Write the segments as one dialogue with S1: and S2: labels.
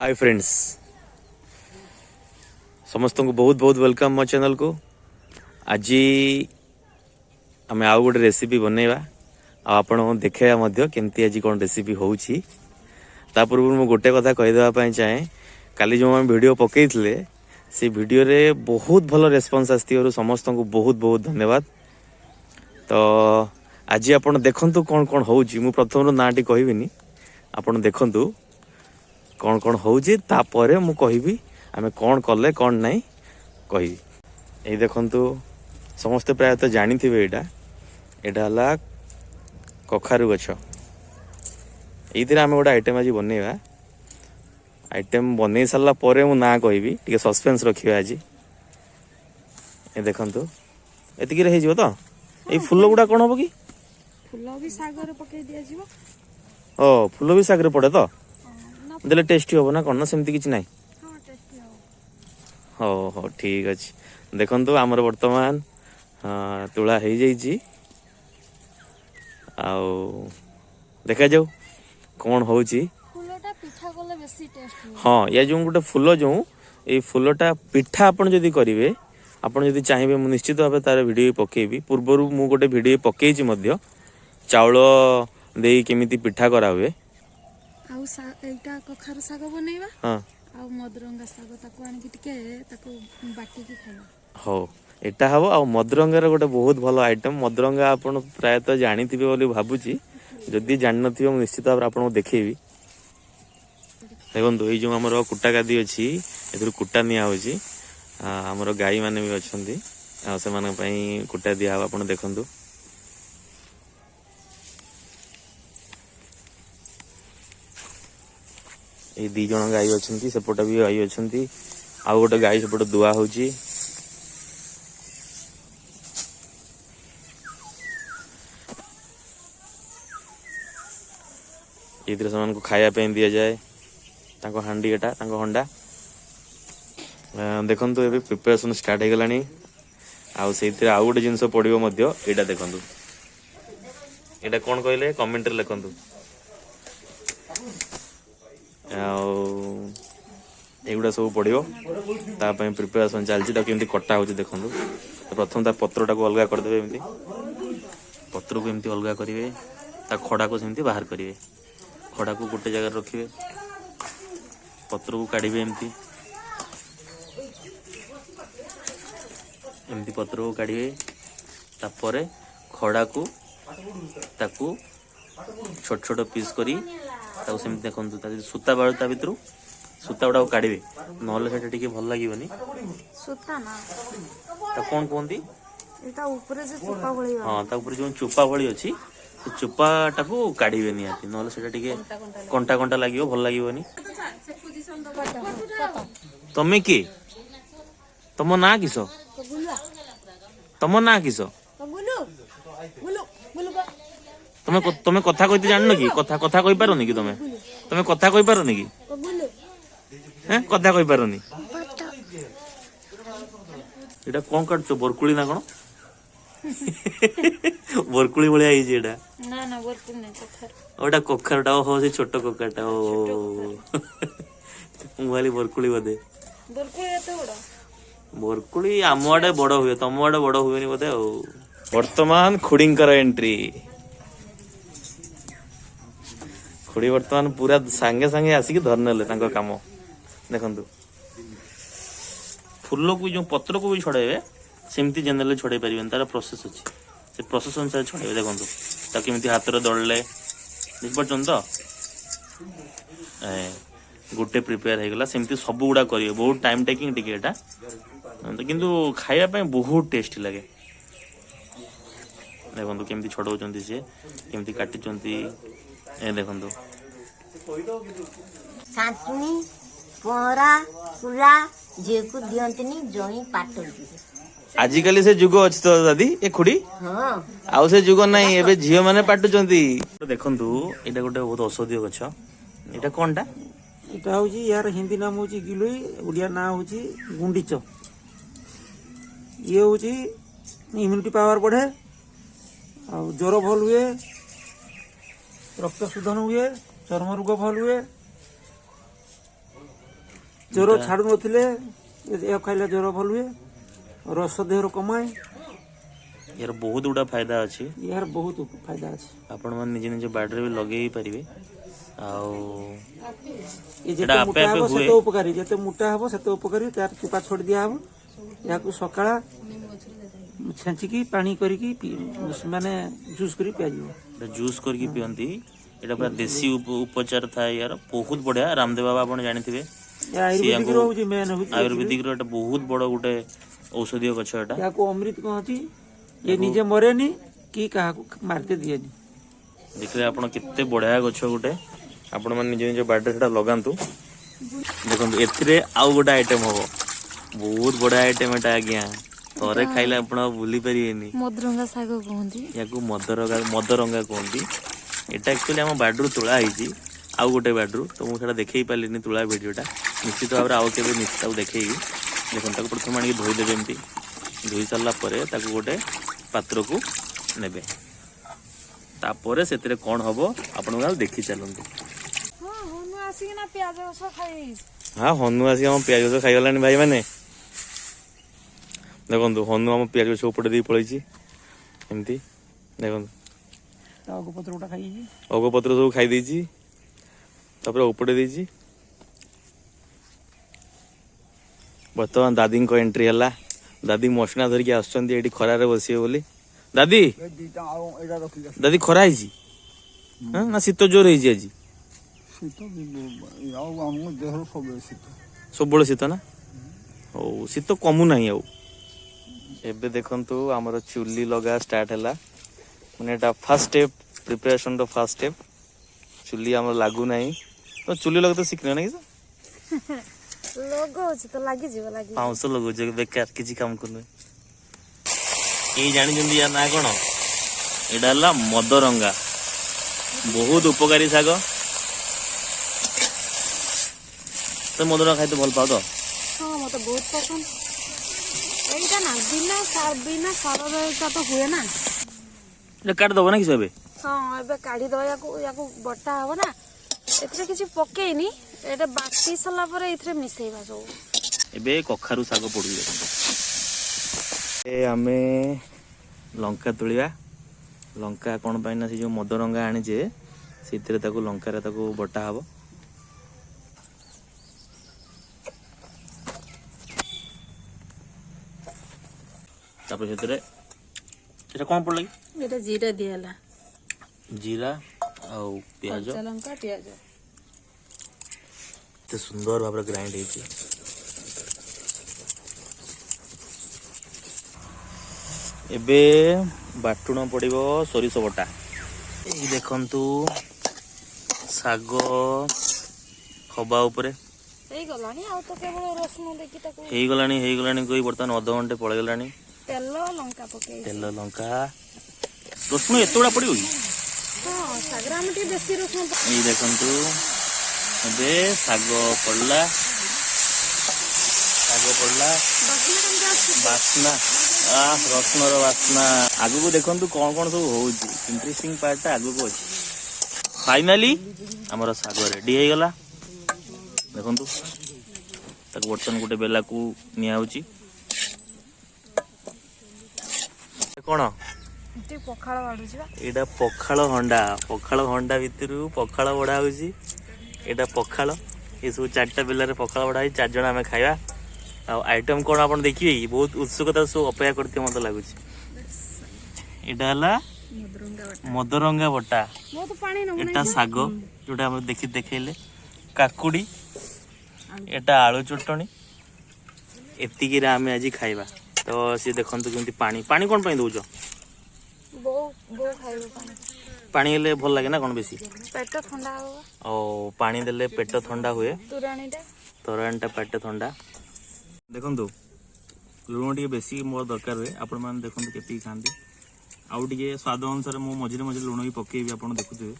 S1: Hi friends, समस्त को बहुत बहुत वेलकम मो चैनल को। आज आम आउ गोटे रेसिपी बनैबा आपण देखा केमती आज कौन रेसिपी होउछि। ता पूर्व मु गोटे कथा कहीदेवाई चाहे, काली जो आम वीडियो पकई से वीडियो रे बहुत भल रेस्पॉन्स आसती समस्त को बहुत बहुत धन्यवाद। तो आज आपण देखंतु कौन कौन होउछि। मु प्रथम नाटी कहबिनी, आपण देखंतु कौन कौन होउछि, तापरे मु कहबी आमे कौन कले कौन नहीं कहबी। ए देखंतु समस्त प्रायतः जानिथिबे एटा हला कखारु गछ। एइथिरे आमे गोटे आइटम आज बनैबा। आइटम बनै सारला परे मु ना कहबी, टिके सस्पेंस रखिबा आज। ए देखंतु एतिकी रे हे जिवो तो। ए फूल गुडा कोन होबो की?
S2: फूल भी सागर पके दिया जीवो।
S1: ओ फूल भी सागर पड़े तो देले टेस्टी हो ना कौन ना सेमती किछ नाही।
S2: हां टेस्टी हो।
S1: हो हो ठीक अछि। देखंतु हमर वर्तमान तुला हे जाईची। आउ देखा जाऊ कौन होउची।
S2: फूलटा पिठा कोले बेसी टेस्ट हो।
S1: हां या जो गोटे फूल जो ए फूलटा पिठा आपण जदी करिवे, आपण जदी चाहिबे मु निश्चित भाबे तार वीडियो पकेबी। पूर्वरु मु गोटे वीडियो पकेइची मध्य चावल देई केमिति पिठा करा हुए।
S2: आउ एटा कखार साग बनैबा।
S1: हां
S2: आउ मदरंगा साग ताको आनि कि टिके ताको बाटी की खाइबा।
S1: हो एटा हबो। आ मदरंगार गोटे बहुत भल आइटम। मदरंगा आपण प्रायतः जानिथिबे बोली भाबुची। जदि जानि नथिबे मु निश्चित भाबे आपनको देखैबी। देखंतु एई जो हमर कुटा गादी अछि, एथुर कुटा निया होछि। हमर गाई माने भी अछंती, आ से माने पई कुटा दिया हबा। आपण देखंतु ए दी जण गाई अछंती, सेपट भी गाई अछंती। आ गोटे गाई सेपट दुआ होछि। इधर सामान को खाया पे दिया जाए। ताको हांडी एटा ताको हंडा। देखंतु एबे प्रिपरेशन स्टार्ट हे गलानी। आ सेइतिर आ गोटे जिंस पडिबो मध्य। एटा देखंतु, एटा कोन कहले कमेंट रे लिखंतु। एगुड़ा सब पड़ो ताप प्रिपेरेसन चलती। केमती कटा हो देखो। प्रथम ता पत्रा को अलग करदे। एमती पत्र को एमती अलग करेंगे। ता खड़ा को सेमती बाहर करेंगे। खड़ा को गोटे जगह रखिए, पत्र को काढ़े एमती एमती पत्र को काढ़े। तापर खड़ा को ताकू छोट छोट पीस करी ताकू सेमती देखो। सूता बाड़ ता भितर सूता गुड़ा काढ़े, नहले सेटा टिके भल लागिवनी।
S2: सूता ना
S1: ता कोन कोंदी?
S2: एटा ऊपर जे चुपा भଳି।
S1: हां ता ऊपर जो चुपा भଳି अछि, से चुपाटा को काढ़ीबे नियाती, नहले सेटा टिके कंटा कंटा लागिवो, भल लागिवनी। तमे के? तम ना किसो? तम ना किसो? तमे तमे कथा कहिते जाननो की? कथा कथा कहि पारोनी की तमे? तमे कथा कहि पारोनी की? हैं कथा कहि पारोनी? एटा कोन काटछो? बरकुली ना कोन? बरकुली भलिया आइ जेडा।
S2: ना ना बरकुली नै कखार।
S1: ओटा कखारटा हो, से छोटो कखारटा हो। मुवाली बरकुली बदे।
S2: बरकुली एते बडा?
S1: बरकुली आम आडे बड़ हुए, तम आडे बड़ हुएनी बदे। वर्तमान खुड़ींकर एंट्री। खुड़ी वर्तमान पूरा सांगे सांगे आसिक धरनेले तांको काम। देखंतु फूल को जो पत्र को भी छड़ेबे, सेमती जनरल छड़े परिबेन। तार प्रोसेस अछि, से प्रोसेस अनुसार छड़ेबे। देखंतु ता केमती हाथ रे दळले देख पछन तो गुटे प्रिपेयर हे गला। सेमती सब गुडा करियो। बहुत टाइम टेकिंग टिके एटा, किंतु खाया पे बहुत टेस्टी लगे। देखंतु केमती छड़ौचंती, से केमती काटी चंती। ए देखंतु
S3: सांसुनी पहरा फुला झील को दियंतनी जोई पाटंती।
S1: आजिकली से जुग अछि तो दादी ए खुड़ी।
S3: हां
S1: आउ से जुग नाही, एबे झियो माने पाटुचंती। देखंतु एटा गोटे बहुत औषधीय गछ। एटा कोनटा?
S4: एटा होची यार हिंदी नाम होची गिलोई, उड़िया नाम होची गुंडीच। ये होची इम्यूनिटी पावर बढ़े, और ज्वर भल हुए, रक्त शोधन हुए, चर्म रोग भल हुए, ଜ୍ୱର ଛାଡୁ ନଥିଲେ ଏହା ଖାଇଲେ ଜ୍ୱର ଭଲ ହୁଏ, ରସ ଦେହର କମାଏ,
S1: यार बहुत गुड़ा फायदा अच्छी
S4: ଏହାର ବହୁତ ଫାଇଦା ଅଛି।
S1: आपण मैंने निजे निजे बाड़ी भी लगे पारे
S4: ଏ
S1: ଏଇଟା
S4: ଯେତେ
S1: ଆପେ
S4: ମୋଟା
S1: ଆପେ
S4: ହେବ
S1: ହୁଏ।
S4: ସେତେ ଉପକାରୀ, ଯେତେ ମୋଟା ହେବ ସେତେ ଉପକାରୀ। ତାର ଚୋପା ଛଡି ଦିଆହବ, ଏହାକୁ ସକାଳ ଛେଞ୍ଚିକି ପାଣି କରିକି ମାନେ ଜୁସ୍ କରି ପିଆଯିବ।
S1: जूस करके पियंती एटा पूरा देसी उपचार थाए यार बहुत बढ़िया। रामदेव बाबा आपण जानिथिबे
S4: ଏହା ଆୟୁର୍ବେଦିକ ରହୁଛି, ମେନ୍ ହଉଛି
S1: आयुर्वेदिक रो एटा बहुत बड़ गुटे औषधीय गछ एटा।
S4: याको अमृत कहती, ये निजे मरेनी कि काहाକୁ मारते दिएनी।
S1: देखले आपण केते बढ़िया गछ गुटे आपण मन निजे निजे बाड़ी सेटा लगांतु। देखंतु एथिरे आउ गोटे आइटम हो, बहुत बढ़िया आइटम एटा आज्ञा। थरे खाइले आपण भूली परिबेनी।
S2: मदरंगा ଶାଗ କୁହନ୍ତି।
S1: याकू मदरंगा कहती। एटा एक्चुअली आम बाड़ू तोला होती आउ गोटे बाड़ू, तो मुझे देखई पार्ली तुला भिडटा। निश्चित भाव आउ के निश्चित देखी देखो प्रथम आनी धोईदेवे, एमती धोई सारा गोटे पात्र को नेबे, तापर से कौन हम आपण देखी चलते। हाँ हनु आसिक आम पियाज रस खाईगला भाई मैंने देखो हनु आम पियाज रस उपटे दी पलैची एमती देखो
S4: ଅଗପତ୍ର ଗୋଟା ଖାଇଛି,
S1: ଅଗପତ୍ର ସବୁ ଖାଇ ଦେଇଛି, ତାପରେ ଉପଟେ ଦେଇଛି। ବର୍ତ୍ତମାନ ଦାଦୀଙ୍କ ଏଣ୍ଟ୍ରି ହେଲା। ଦାଦୀ ମସନା ଧରିକି ଆସୁଛନ୍ତି ଏଠି ଖରାରେ ବସିବେ ବୋଲି। ଦାଦୀ ଦାଦୀ ଖରା ହେଇଛି ନା ଶୀତ ଜୋର ହେଇଛି ଆଜି? ସବୁବେଳେ ଶୀତ ନା? ହଉ ଶୀତ କମୁ ନାହିଁ ଆଉ। ଏବେ ଦେଖନ୍ତୁ ଆମର ଚୁଲି ଲଗା ଷ୍ଟାର୍ଟ ହେଲା। ମାନେ ଏଟା first step preparation row first step. चुली आम लागू नहीं तो चुली लगे तो शिखने ना कि पाँच लगो बेकार किसी काम करने ये जानी या ना कौन एटा मदरंगा बहुत उपकारी शाग। तो मदरंगा खाई तो भल पाओ तो?
S2: हाँ मत बहुत पसंद। एटा ना बिना सार तो हुए ना।
S1: काट दब ना कि सब
S2: हाँ एबे काढ़ी दवा याको बटा हबो ना। एथरे किछि पकेइनी, एटा बाटी सला परे इथरे मिसेइबा सब।
S1: एबे कखारु साग पडु ए आमे लंका तुलिया। लंका कोन पाइना से जो मदरंगा आनी जे सेतिरे ताको लंका रे ताको बटा हबो। तापर सेतिरे एटा कोन पडले?
S2: एटा जीरा दियाला,
S1: जीरा आउ प्याज,
S2: कच्चा लंका प्याज
S1: ते सुंदर भाव ग्राइंड ହେଇଛି। एबे बाटुण पड़िबो सोरिष बटा। एई देखंतु साग हबा उपरे
S2: हेई गलानी आ तो केवल रसुन देखि ताको
S1: हेई गलानी कोई बर्तमान आधा घंटे पळे गलानी।
S2: तेल लंका पके
S1: तेल लंका रसुन एतोडा पड़िबो कि?
S2: हाँ सागरा में बेसी रसुन।
S1: एई देखंतु एबे साग पड़ला बास्ना रसुन बास्ना आगु को देखो कौन कौन सब हो इंटरेस्टिंग पार्ट आगु को अच्छी। फाइनाली आमर साग रेडी हो गला। देखो बर्तन गोटे बेला को निया कौन
S2: पखाड़ बाड़ुची
S1: एटा पखाड़ हंडा भितर पखाड़ बड़ा होची। एटा पखाड़ ये सब चार्टा बेलार पखाड़ बड़ा है। 4 जन आम खाଇବା। आइटम कौन आप देखिए बहुत उत्सुकता सब अपेक्षा करते मत लगुच। एटा मदरंगा बटा, एटा साग जोटा हम देखले, काकुड़ी, एटा आलू चटनी एतिकी आम आज खाଇବା। तो सी देखते केमती पानी पानी कौन दौच? पानी हेले भल लगे ना कौन बेसी
S2: पेट ठंडा हो।
S1: ओ पानी देले पेट ठंडा हुए।
S2: तोराणीटा
S1: पेट ठंडा। देखंतु लुण टे बेसी मोर दरकार हुए। आपण मैंने देखते के खाती आउ टे स्वाद अनुसार मु मझे मझे लुण भी पकेबी। आप देखुए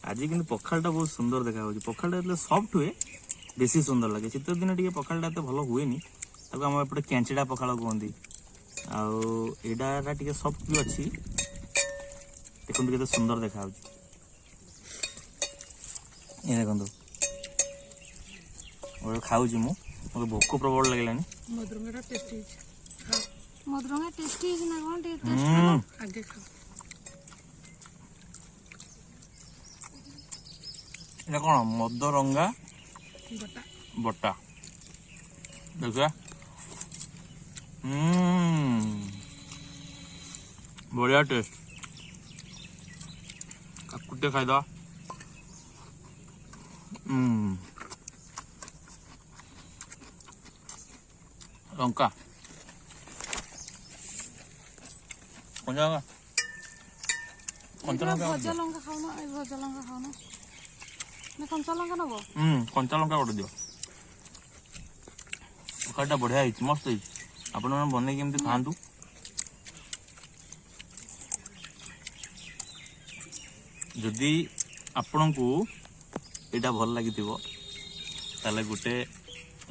S1: आज कि पखाड़ा बहुत सुंदर देखा। पखाड़ा सॉफ्ट हुए बेसी सुंदर लगे। शीत दिन टे पखाड़ा तो भल हुए आम एपटे केंचड़ा पखाड़ कहती। आईटा टे सॉफ्ट भी अच्छी। देखो के सुंदर देखा। देखो खाऊँ मु भोक प्रबल लगे
S2: मधुरंगा टेस्टी ना कौन टेस्ट आगे खाओ
S1: এটা कौन मदरंगा
S2: बटा
S1: बटा देखा बढ़िया टेस्ट काकुटे खाईदा लंका कंचा लंका कंचा लंका
S2: भजा लंका खाओ ना भजा लंका खाओ ना मैं कंचा लंका नबो
S1: कंचा लंका गोटे दियो तरकारीटा बढ़िया है मस्त है आपण बन केमती खातु जदि आपण को यहाँ भल लगी ताले गोटे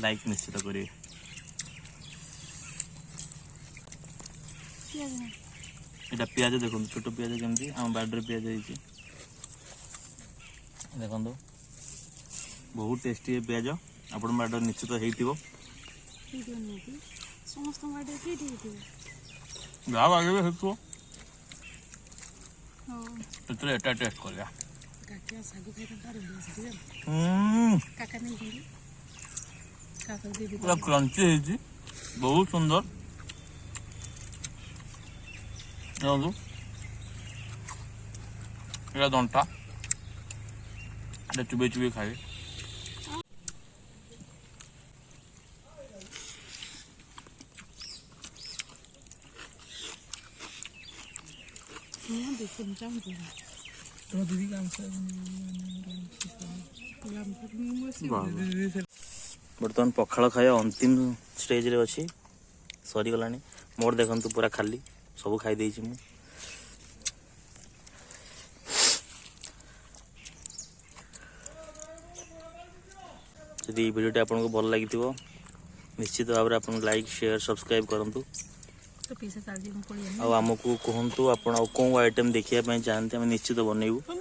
S1: लाइक निश्चित करें এটা পিঁয়াজ দেখুন ছোট পিঁয়াজ কেমতি আমার বাড়ির পিঁয়াজ হয়েছে দেখুন বহুত টেস্টি পিঁয়াজ আপনার বাড়ির নিশ্চিত হয়েছিল
S2: समस्त बाटे केटी हेतिबो
S1: ଯାହା ଆଗେ ହେଇଥିବ
S2: हां
S1: ସେଥିରେ ଏଟା ଟେଷ୍ଟ କରିବା
S2: काका सागु खाइता तार भेस दिया काका नहीं दिली काका दे दी
S1: ପୁରା କ୍ରଞ୍ଚି ହେଇଛି ବହୁତ ସୁନ୍ଦର ଦେଖନ୍ତୁ ଏଇଟା ଦଣ୍ଟା ଏଇଟା ଚୁବେଇ ଚୁବେଇ ଖାଇବେ
S2: देखो जाम तो दीदी काम से
S1: बर्तमान पखाड़ खाया अंतिम स्टेज रे अच्छी सरी गलानी मोर देखंतु पूरा खाली सब खाई देछि मु यदि वीडियो आपको भल लगी निश्चित भाव में आप लाइक शेयर सब्सक्राइब करंतु
S2: तो पीछे साल जी में पड़ी
S1: आमको कहतु आप कौन आइटम देखिए चाहते निश्चित बनइबू।